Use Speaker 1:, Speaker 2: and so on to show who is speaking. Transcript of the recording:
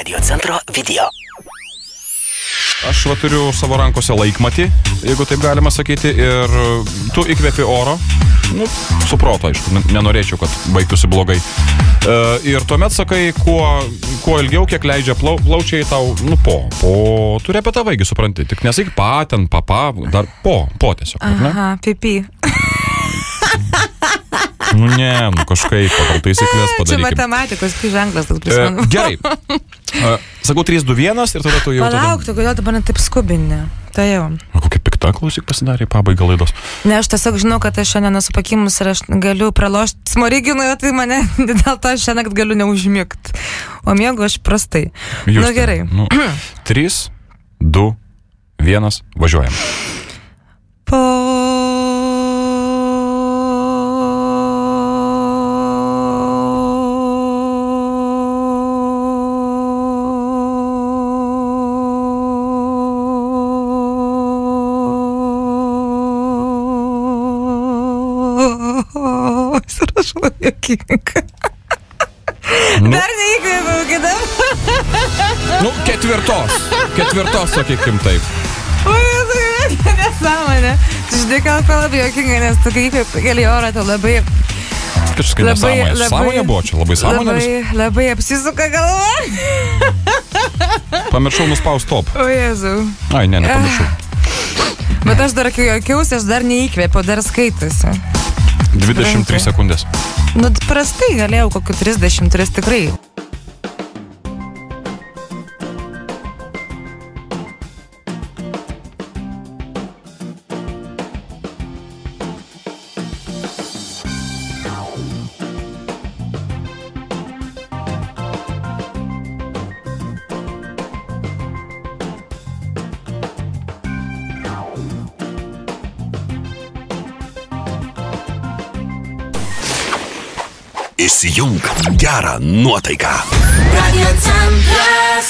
Speaker 1: Radio centro video.
Speaker 2: Aš turiu savo rankose laikmatį, jeigu taip galima sakyti, ir tu įkvėpi oro, su proto, aišku, nenorėčiau, kad baigtųsi blogai. Ir tuomet sakai, kuo ilgiau, kiek leidžia plaučiai tau, tu repetavaigi, supranti, tik nesakyk ten, dar po tiesiog.
Speaker 3: Aha, pipi.
Speaker 2: Kažkaip pagal taisyklės padarykime.
Speaker 3: Čia matematikos ženklas, toks prisimenu.
Speaker 2: Gerai. Sakau 3, 2, 1 ir tada tu jau...
Speaker 3: Palauk, tu kodėl tu mane taip skubini? Tai jau.
Speaker 2: Kokia pikta klausyk pasidarė pabaigą laidos.
Speaker 3: Ne, aš tiesiog žinau, kad aš šiandien esu pakimus ir aš galiu pralošti smoriginui, tai mane dėl to aš šiandien galiu neužmigti. O miegu aš prastai. Gerai.
Speaker 2: 3, 2, 1, važiuojam.
Speaker 3: Srašau jokinga. Dar neįkvėpiau kitam.
Speaker 2: Ketvirtos, sakykim taip.
Speaker 3: O, Jėzau, nesąmonė. Tu žinai, gal labai jokinga, nes tu kai įkvėpi keli orą, tai labai...
Speaker 2: Kažkai nesąmonė. Sąmonė buvo čia, labai sąmonė.
Speaker 3: Labai apsisuka galva.
Speaker 2: Pamiršau nuspaust stop.
Speaker 3: O, Jėzau.
Speaker 2: Ai, nepamiršau.
Speaker 3: Bet aš dar kai jokiausi, aš dar neįkvėpiau, dar skaitasi.
Speaker 2: 23 sekundės.
Speaker 3: Prastai galėjau kokiu 33 tikrai.
Speaker 1: Įsijunk gerą nuotaiką.
Speaker 4: Radio centras.